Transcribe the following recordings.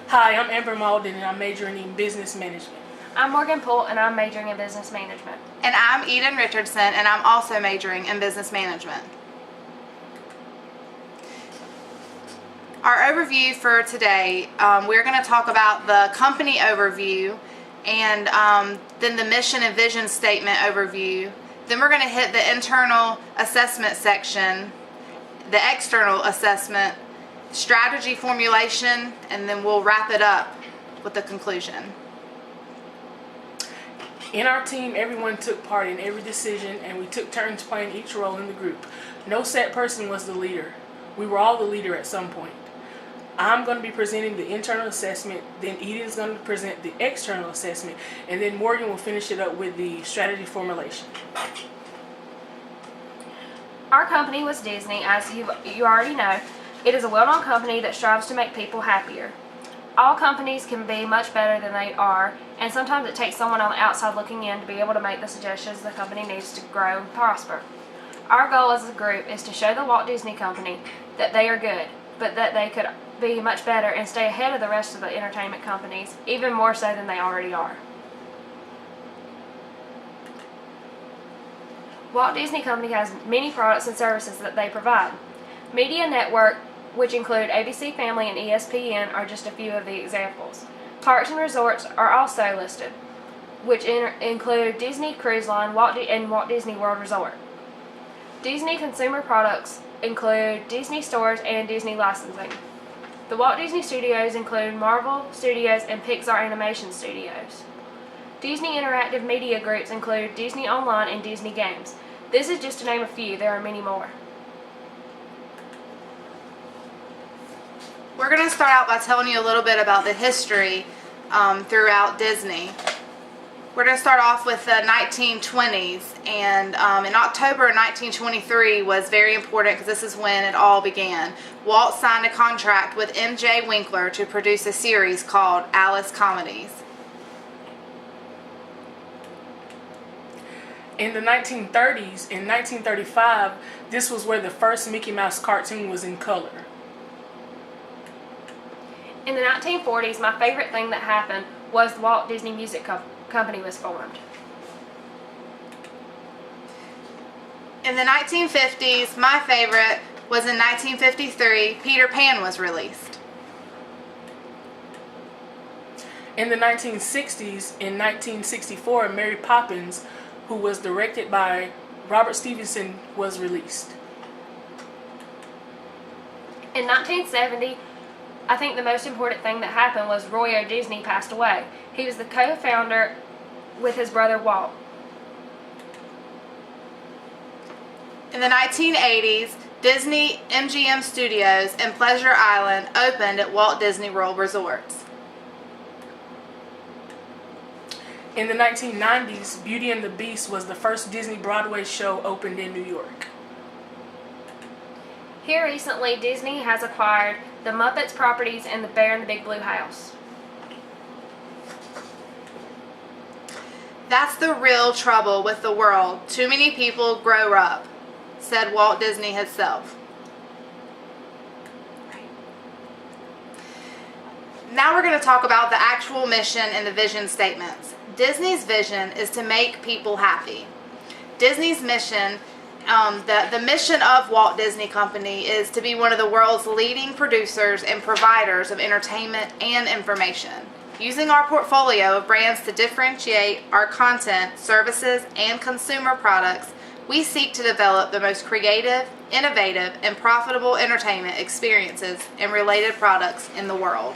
Hi, I'm Amber Malden and I'm majoring in business management. I'm Morgan Poole and I'm majoring in business management. And I'm Eden Richardson and I'm also majoring in business management. Our overview for today, we're going to talk about the company overview and then the mission and vision statement overview. Then we're going to hit the internal assessment section, the external assessment, strategy formulation, and then we'll wrap it up with the conclusion. In our team, everyone took part in every decision and we took turns playing each role in the group. No set person was the leader. We were all the leader at some point. I'm going to be presenting the internal assessment, then Eden's going to present the external assessment, and then Morgan will finish it up with the strategy formulation. Our company was Disney, as you already know. It is a well-known company that strives to make people happier. All companies can be much better than they are, and sometimes it takes someone on the outside looking in to be able to make the suggestions the company needs to grow and prosper. Our goal as a group is to show the Walt Disney Company that they are good, but that they could be much better and stay ahead of the rest of the entertainment companies, even more so than they already are. Walt Disney Company has many products and services that they provide. Media Network, which include ABC Family and ESPN, are just a few of the examples. Parks and resorts are also listed, which include Disney Cruise Line and Walt Disney World Resort. Disney consumer products include Disney stores and Disney licensing. The Walt Disney Studios include Marvel Studios and Pixar Animation Studios. Disney Interactive Media Groups include Disney Online and Disney Games. This is just to name a few, there are many more. We're going to start out by telling you a little bit about the history throughout Disney. We're going to start off with the 1920s, and in October 1923 was very important because this is when it all began. Walt signed a contract with M.J. Winkler to produce a series called Alice Comedies. In the 1930s, in 1935, this was where the first Mickey Mouse cartoon was in color. In the 1940s, my favorite thing that happened was the Walt Disney Music Company was formed. In the 1950s, my favorite was in 1953, Peter Pan was released. In the 1960s, in 1964, Mary Poppins, who was directed by Robert Stevenson, was released. In 1970, I think the most important thing that happened was Roy O. Disney passed away. He was the co-founder with his brother Walt. In the 1980s, Disney MGM Studios and Pleasure Island opened at Walt Disney World Resorts. In the 1990s, Beauty and the Beast was the first Disney Broadway show opened in New York. Here recently, Disney has acquired the Muppets properties and the Bear in the Big Blue House. That's the real trouble with the world. Too many people grow up, said Walt Disney himself. Now we're going to talk about the actual mission and the vision statements. Disney's vision is to make people happy. Disney's mission, the mission of Walt Disney Company is to be one of the world's leading producers and providers of entertainment and information. Using our portfolio of brands to differentiate our content, services, and consumer products, we seek to develop the most creative, innovative, and profitable entertainment experiences and related products in the world.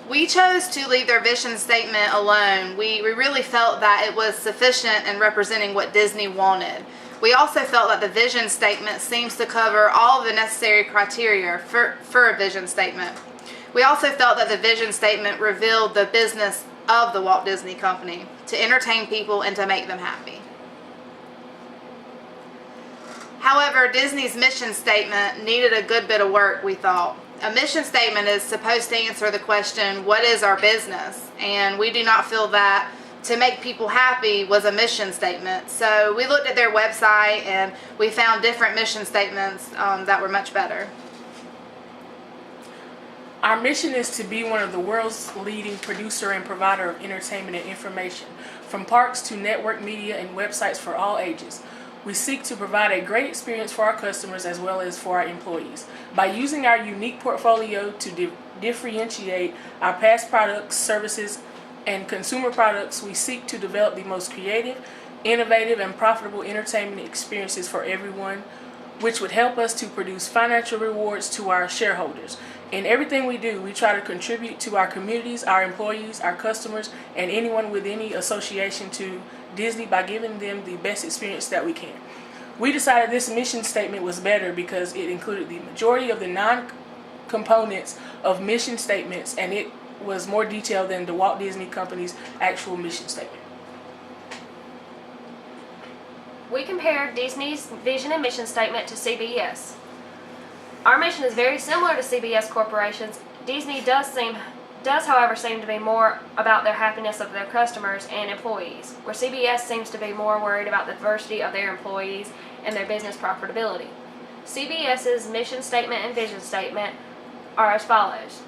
We chose to leave their vision statement alone. We really felt that it was sufficient in representing what Disney wanted. We also felt that the vision statement seems to cover all of the necessary criteria for a vision statement. We also felt that the vision statement revealed the business of the Walt Disney Company, to entertain people and to make them happy. However, Disney's mission statement needed a good bit of work, we thought. A mission statement is supposed to answer the question, what is our business? And we do not feel that to make people happy was a mission statement. So we looked at their website and we found different mission statements that were much better. Our mission is to be one of the world's leading producer and provider of entertainment and information, from parks to network media and websites for all ages. We seek to provide a great experience for our customers as well as for our employees. By using our unique portfolio to differentiate our past products, services, and consumer products, we seek to develop the most creative, innovative, and profitable entertainment experiences for everyone, which would help us to produce financial rewards to our shareholders. In everything we do, we try to contribute to our communities, our employees, our customers, and anyone with any association to Disney by giving them the best experience that we can. We decided this mission statement was better because it included the majority of the non-components of mission statements, and it was more detailed than the Walt Disney Company's actual mission statement. We compared Disney's vision and mission statement to CBS. Our mission is very similar to CBS Corporation's. Disney does, however, seem to be more about their happiness of their customers and employees, where CBS seems to be more worried about the diversity of their employees and their business profitability. CBS's mission statement and vision statement are as follows.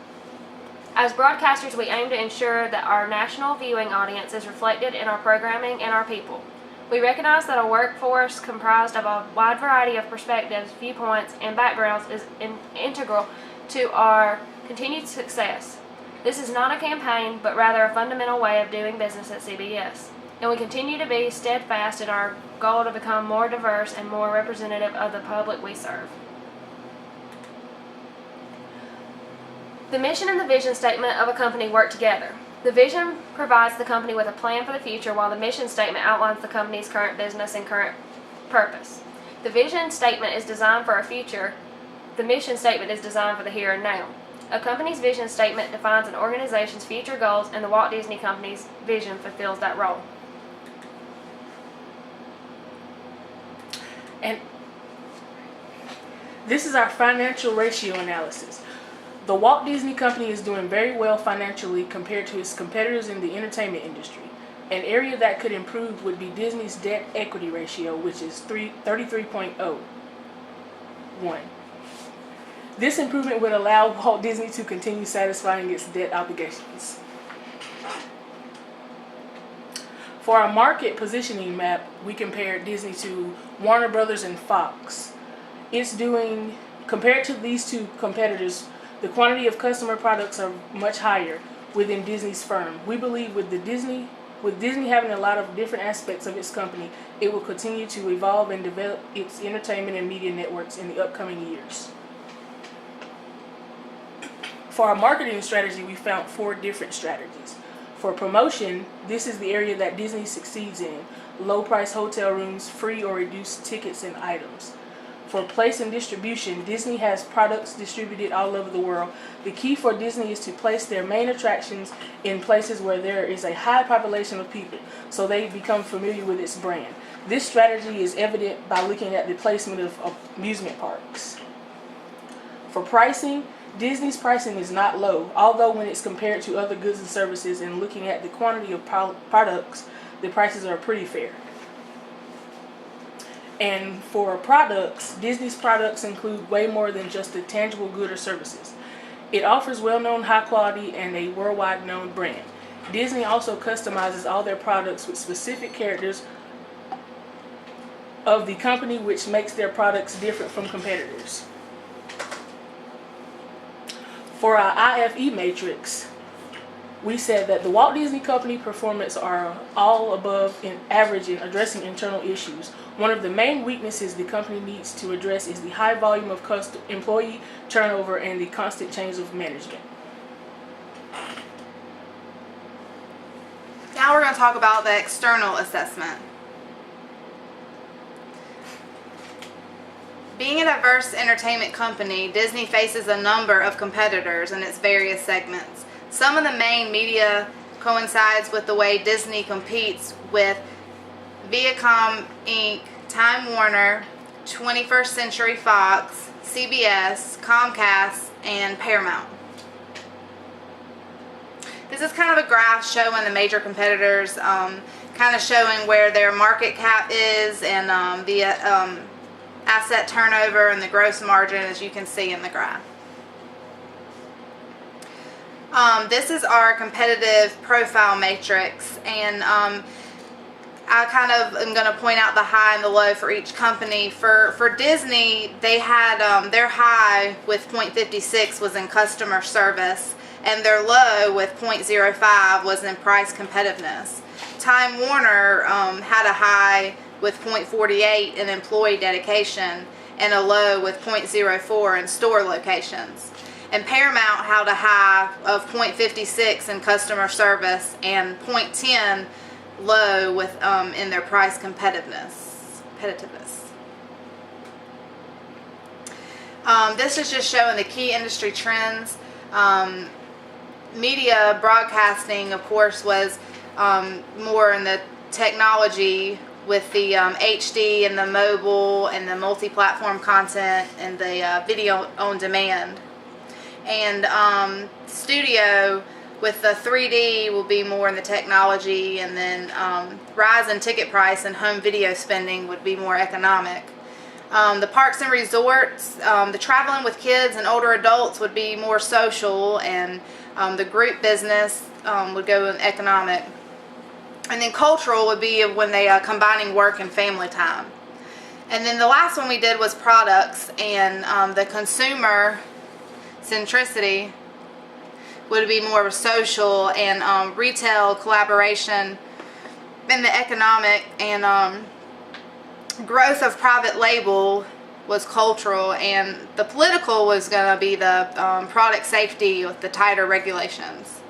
As broadcasters, we aim to ensure that our national viewing audience is reflected in our programming and our people. We recognize that a workforce comprised of a wide variety of perspectives, viewpoints, and backgrounds is integral to our continued success. This is not a campaign, but rather a fundamental way of doing business at CBS, and we continue to be steadfast in our goal to become more diverse and more representative of the public we serve. The mission and the vision statement of a company work together. The vision provides the company with a plan for the future, while the mission statement outlines the company's current business and current purpose. The vision statement is designed for our future. The mission statement is designed for the here and now. A company's vision statement defines an organization's future goals, and the Walt Disney Company's vision fulfills that role. And this is our financial ratio analysis. The Walt Disney Company is doing very well financially compared to its competitors in the entertainment industry. An area that could improve would be Disney's debt-equity ratio, which is 33.01. This improvement would allow Walt Disney to continue satisfying its debt obligations. For our market positioning map, we compared Disney to Warner Brothers and Fox. Compared to these two competitors, the quantity of customer products are much higher within Disney's firm. We believe with Disney having a lot of different aspects of its company, it will continue to evolve and develop its entertainment and media networks in the upcoming years. For our marketing strategy, we found 4 different strategies. For promotion, this is the area that Disney succeeds in: low-price hotel rooms, free or reduced tickets and items. For place and distribution, Disney has products distributed all over the world. The key for Disney is to place their main attractions in places where there is a high population of people, so they become familiar with its brand. This strategy is evident by looking at the placement of amusement parks. For pricing, Disney's pricing is not low, although when it's compared to other goods and services and looking at the quantity of products, the prices are pretty fair. And for products, Disney's products include way more than just a tangible good or services. It offers well-known high quality and a worldwide known brand. Disney also customizes all their products with specific characters of the company, which makes their products different from competitors. For our IFE matrix, we said that the Walt Disney Company performance are all above in average in addressing internal issues. One of the main weaknesses the company needs to address is the high volume of employee turnover and the constant change of management. Now we're going to talk about the external assessment. Being a diverse entertainment company, Disney faces a number of competitors in its various segments. Some of the main media coincides with the way Disney competes with Viacom Inc., Time Warner, 21st Century Fox, CBS, Comcast, and Paramount. This is kind of a graph showing the major competitors, kind of showing where their market cap is and the asset turnover and the gross margin, as you can see in the graph. This is our competitive profile matrix, and I kind of am going to point out the high and the low for each company. For Disney, they had their high with 0.56 was in customer service, and their low with 0.05 was in price competitiveness. Time Warner had a high with 0.48 in employee dedication and a low with 0.04 in store locations. And Paramount had a high of 0.56 in customer service and 0.10 low with in their price competitiveness. This is just showing the key industry trends. Media broadcasting, of course, was more in the technology with the HD and the mobile and the multi-platform content and the video on demand. And studio with the 3D will be more in the technology, and then rise in ticket price and home video spending would be more economic. The parks and resorts, the traveling with kids and older adults would be more social, and the group business would go in economic. And then cultural would be when they combining work and family time. And then the last one we did was products, and the consumer centricity would be more of a social, and retail collaboration, and the economic, and growth of private label was cultural, and the political was going to be the product safety with the tighter regulations.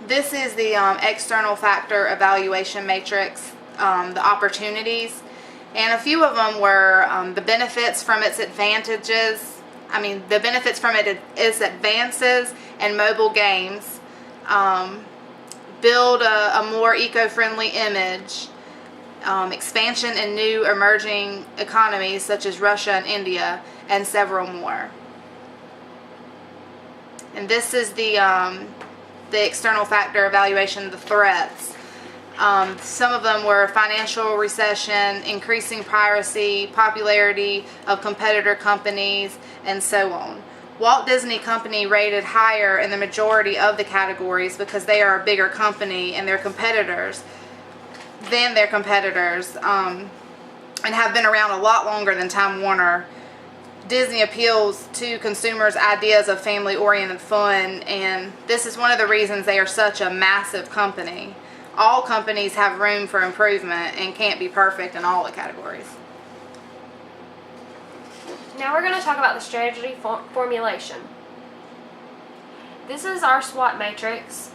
This is the external factor evaluation matrix, the opportunities, and a few of them were the benefits from its advantages. The benefits from it is advances in mobile games, build a more eco-friendly image, expansion in new emerging economies such as Russia and India, and several more. And this is the external factor evaluation, the threats. Some of them were financial recession, increasing piracy, popularity of competitor companies, and so on. Walt Disney Company rated higher in the majority of the categories because they are a bigger company and their competitors and have been around a lot longer than Time Warner. Disney appeals to consumers' ideas of family-oriented fun, and this is one of the reasons they are such a massive company. All companies have room for improvement and can't be perfect in all the categories. Now we're going to talk about the strategy formulation. This is our SWOT matrix.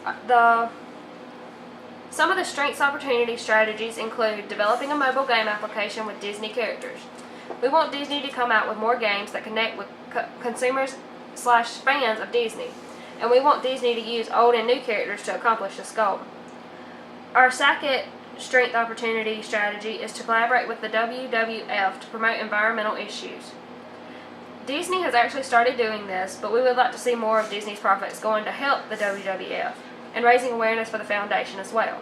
Some of the strengths opportunity strategies include developing a mobile game application with Disney characters. We want Disney to come out with more games that connect with consumers/fans of Disney, and we want Disney to use old and new characters to accomplish this goal. Our second strength opportunity strategy is to collaborate with the WWF to promote environmental issues. Disney has actually started doing this, but we would like to see more of Disney's profits going to help the WWF and raising awareness for the foundation as well.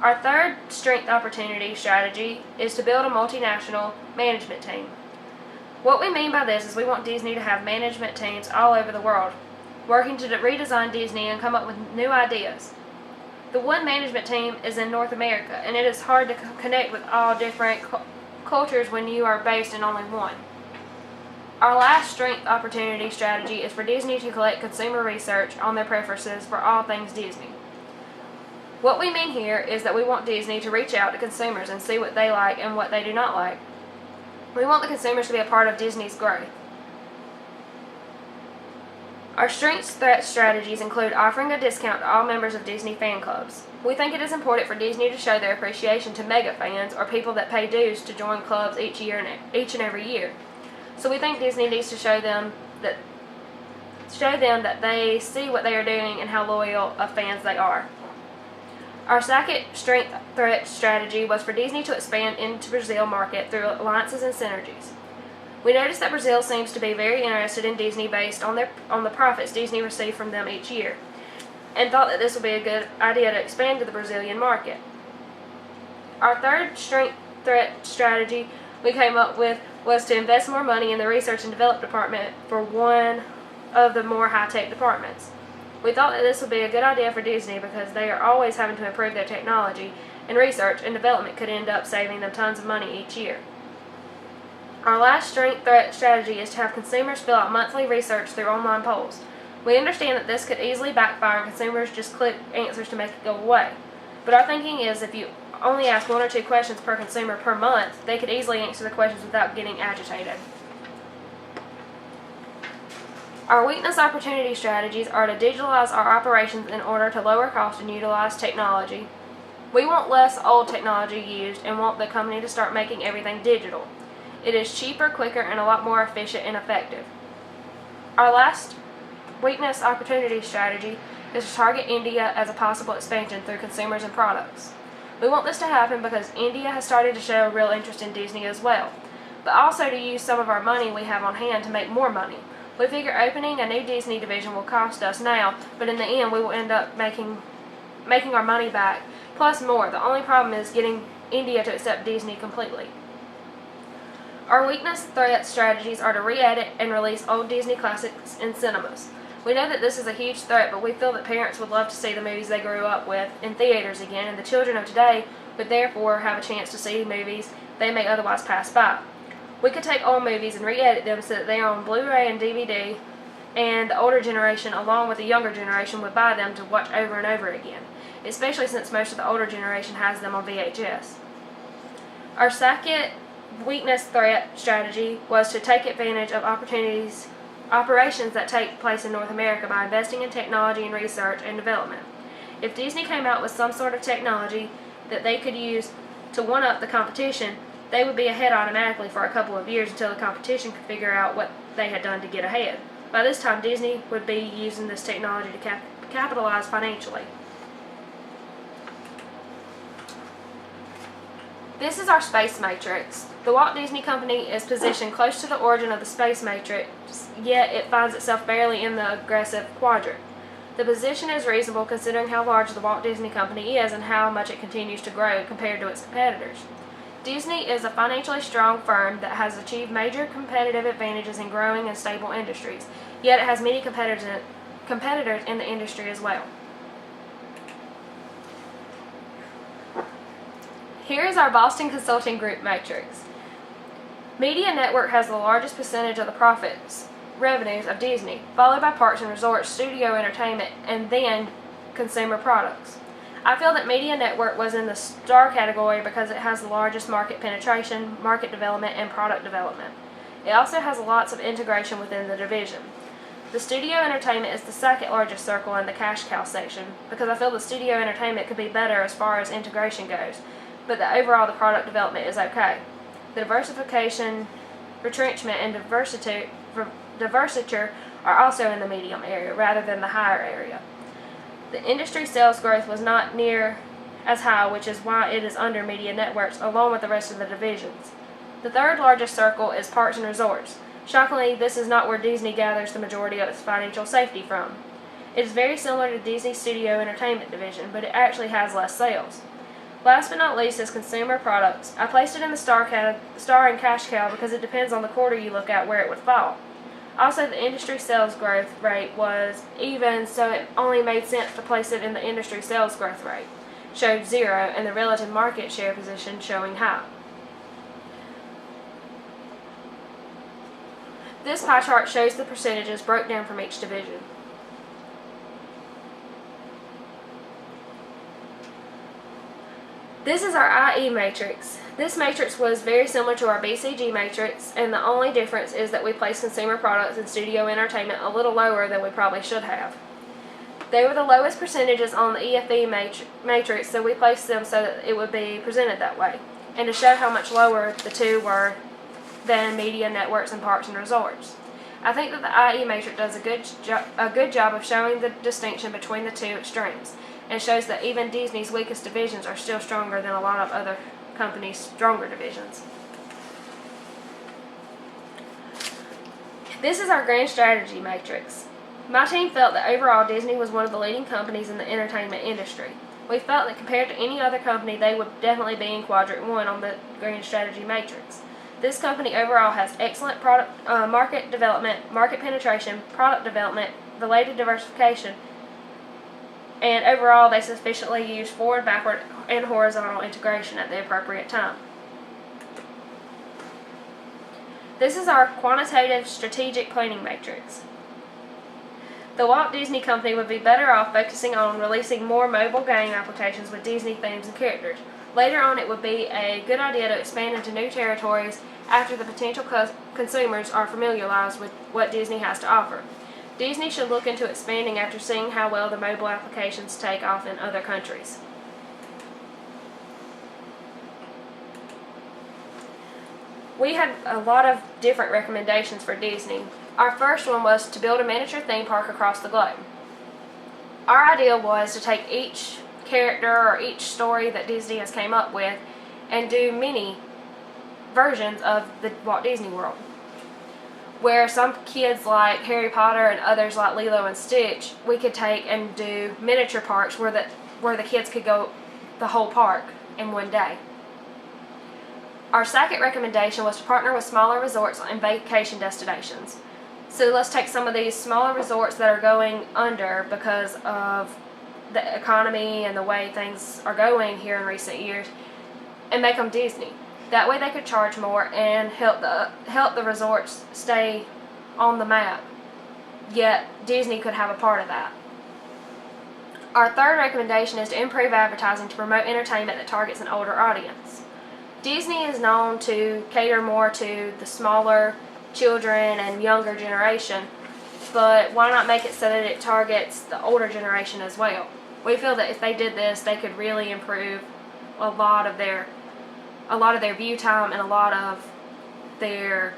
Our third strength opportunity strategy is to build a multinational management team. What we mean by this is we want Disney to have management teams all over the world, working to redesign Disney and come up with new ideas. The one management team is in North America, and it is hard to connect with all different cultures when you are based in only one. Our last strength opportunity strategy is for Disney to collect consumer research on their preferences for all things Disney. What we mean here is that we want Disney to reach out to consumers and see what they like and what they do not like. We want the consumers to be a part of Disney's growth. Our strengths threat strategies include offering a discount to all members of Disney fan clubs. We think it is important for Disney to show their appreciation to mega fans, or people that pay dues to join clubs each and every year. So we think Disney needs to show them that they see what they are doing and how loyal of fans they are. Our second strength threat strategy was for Disney to expand into Brazil market through alliances and synergies. We noticed that Brazil seems to be very interested in Disney based on the profits Disney receives from them each year, and thought that this would be a good idea to expand to the Brazilian market. Our third strength threat strategy we came up with was to invest more money in the research and development department for $1 of the more high-tech departments. We thought that this would be a good idea for Disney because they are always having to improve their technology, and research and development could end up saving them tons of money each year. Our last strength threat strategy is to have consumers fill out monthly research through online polls. We understand that this could easily backfire and consumers just click answers to make it go away. But our thinking is if you only ask 1 or 2 questions per consumer per month, they could easily answer the questions without getting agitated. Our weakness opportunity strategies are to digitalize our operations in order to lower cost and utilize technology. We want less old technology used and want the company to start making everything digital. It is cheaper, quicker, and a lot more efficient and effective. Our last weakness opportunity strategy is to target India as a possible expansion through consumers and products. We want this to happen because India has started to show a real interest in Disney as well, but also to use some of our money we have on hand to make more money. We figure opening a new Disney division will cost us now, but in the end we will end up making our money back, plus more. The only problem is getting India to accept Disney completely. Our weakness threat strategies are to re-edit and release old Disney classics in cinemas. We know that this is a huge threat, but we feel that parents would love to see the movies they grew up with in theaters again, and the children of today would therefore have a chance to see movies they may otherwise pass by. We could take old movies and re-edit them so that they are on Blu-ray and DVD, and the older generation, along with the younger generation, would buy them to watch over and over again, especially since most of the older generation has them on VHS. Our second weakness threat strategy was to take advantage of operations that take place in North America by investing in technology and research and development. If Disney came out with some sort of technology that they could use to one-up the competition, they would be ahead automatically for a couple of years until the competition could figure out what they had done to get ahead. By this time, Disney would be using this technology to capitalize financially. This is our space matrix. The Walt Disney Company is positioned close to the origin of the space matrix, yet it finds itself barely in the aggressive quadrant. The position is reasonable considering how large the Walt Disney Company is and how much it continues to grow compared to its competitors. Disney is a financially strong firm that has achieved major competitive advantages in growing and stable industries, yet it has many competitors in the industry as well. Here is our Boston Consulting Group matrix. Media Network has the largest percentage of the revenues of Disney, followed by Parks and Resorts, Studio Entertainment, and then Consumer Products. I feel that Media Network was in the star category because it has the largest market penetration, market development, and product development. It also has lots of integration within the division. The Studio Entertainment is the second largest circle in the cash cow section because I feel the Studio Entertainment could be better as far as integration goes, but overall the product development is okay. The diversification, retrenchment, and diversiture are also in the medium area rather than the higher area. The industry sales growth was not near as high, which is why it is under Media Networks along with the rest of the divisions. The third largest circle is Parks and Resorts. Shockingly, this is not where Disney gathers the majority of its financial safety from. It is very similar to Disney's Studio Entertainment division, but it actually has less sales. Last but not least is Consumer Products. I placed it in the star and cash cow because it depends on the quarter you look at where it would fall. Also, the industry sales growth rate was even, so it only made sense to place it in the industry sales growth rate. Showed 0, and the relative market share position showing high. This pie chart shows the percentages broke down from each division. This is our IE matrix. This matrix was very similar to our BCG matrix, and the only difference is that we placed Consumer Products and Studio Entertainment a little lower than we probably should have. They were the lowest percentages on the EFE matrix, so we placed them so that it would be presented that way, and to show how much lower the two were than Media Networks and Parks and Resorts. I think that the IE matrix does a good job of showing the distinction between the two extremes, and shows that even Disney's weakest divisions are still stronger than a lot of other companies' stronger divisions. This is our grand strategy matrix. My team felt that overall Disney was one of the leading companies in the entertainment industry. We felt that compared to any other company, they would definitely be in quadrant 1 on the grand strategy matrix. This company overall has excellent market development, market penetration, product development, related diversification, and overall they sufficiently use forward, backward, and horizontal integration at the appropriate time. This is our quantitative strategic planning matrix. The Walt Disney Company would be better off focusing on releasing more mobile game applications with Disney themes and characters. Later on, it would be a good idea to expand into new territories after the potential consumers are familiarized with what Disney has to offer. Disney should look into expanding after seeing how well the mobile applications take off in other countries. We had a lot of different recommendations for Disney. Our first one was to build a miniature theme park across the globe. Our idea was to take each character or each story that Disney has came up with and do mini versions of the Walt Disney World, where some kids like Harry Potter and others like Lilo and Stitch, we could take and do miniature parks where the kids could go the whole park in one day. Our second recommendation was to partner with smaller resorts and vacation destinations. So let's take some of these smaller resorts that are going under because of the economy and the way things are going here in recent years and make them Disney. That way they could charge more and help the resorts stay on the map, yet Disney could have a part of that. Our third recommendation is to improve advertising to promote entertainment that targets an older audience. Disney is known to cater more to the smaller children and younger generation, but why not make it so that it targets the older generation as well? We feel that if they did this, they could really improve a lot of their view time and a lot of their.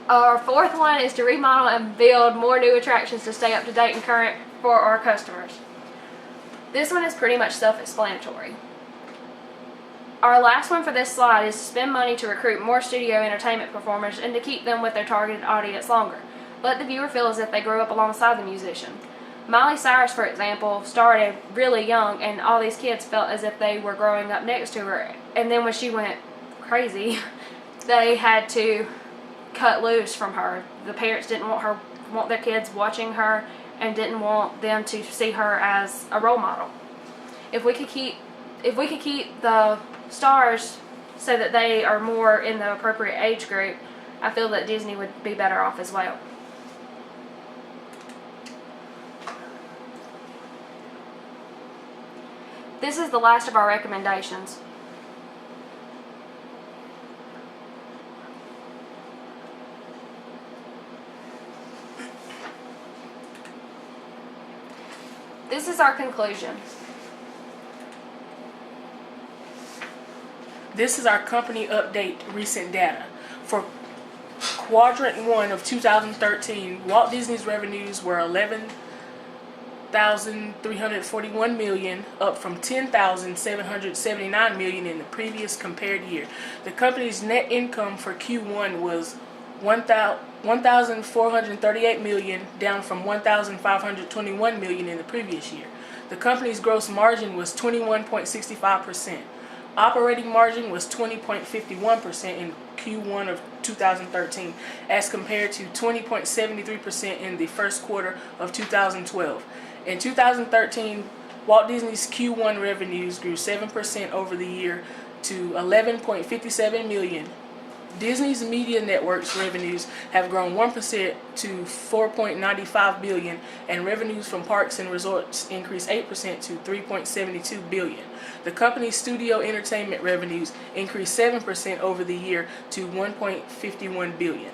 Our fourth one is to remodel and build more new attractions to stay up to date and current for our customers. This one is pretty much self-explanatory. Our last one for this slide is to spend money to recruit more studio entertainment performers and to keep them with their targeted audience longer. Let the viewer feel as if they grew up alongside the musician. Miley Cyrus, for example, started really young and all these kids felt as if they were growing up next to her. And then when she went crazy, they had to cut loose from her. The parents didn't want their kids watching her and didn't want them to see her as a role model. If we could keep the stars so that they are more in the appropriate age group, I feel that Disney would be better off as well. This is the last of our recommendations. This is our conclusion. This is our company update recent data. For quadrant 1 of 2013, Walt Disney's revenues were $11,341 million, up from $10,779 million in the previous compared year. The company's net income for Q1 was $1,438 million, down from $1,521 million in the previous year. The company's gross margin was 21.65%. Operating margin was 20.51% in Q1 of 2013 as compared to 20.73% in the first quarter of 2012. In 2013, Walt Disney's Q1 revenues grew 7% over the year to $11.57 million. Disney's Media Network's revenues have grown 1% to $4.95 billion, and revenues from parks and resorts increased 8% to $3.72 billion. The company's studio entertainment revenues increased 7% over the year to $1.51 billion.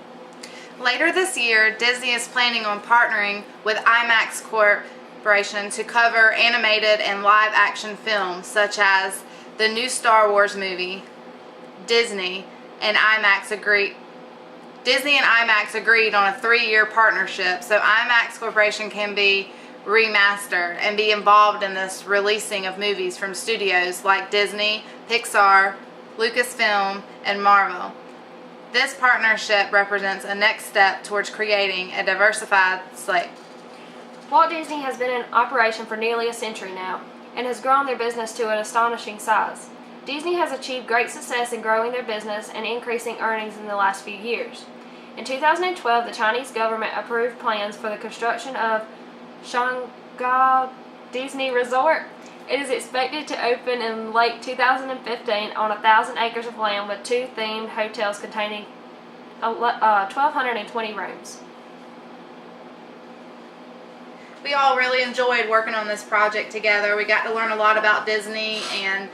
Later this year, Disney is planning on partnering with IMAX Corporation to cover animated and live action films such as the new Star Wars movie. Disney and IMAX agreed on a 3-year partnership so IMAX Corporation can be remastered and be involved in this releasing of movies from studios like Disney, Pixar, Lucasfilm, and Marvel. This partnership represents a next step towards creating a diversified slate. Walt Disney has been in operation for nearly a century now and has grown their business to an astonishing size. Disney has achieved great success in growing their business and increasing earnings in the last few years. In 2012, the Chinese government approved plans for the construction of Shanghai Disney Resort. It is expected to open in late 2015 on 1,000 acres of land with 2 themed hotels containing 1,220 rooms. We all really enjoyed working on this project together. We got to learn a lot about Disney and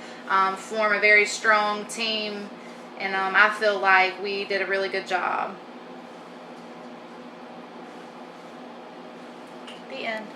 form a very strong team, and I feel like we did a really good job. The end.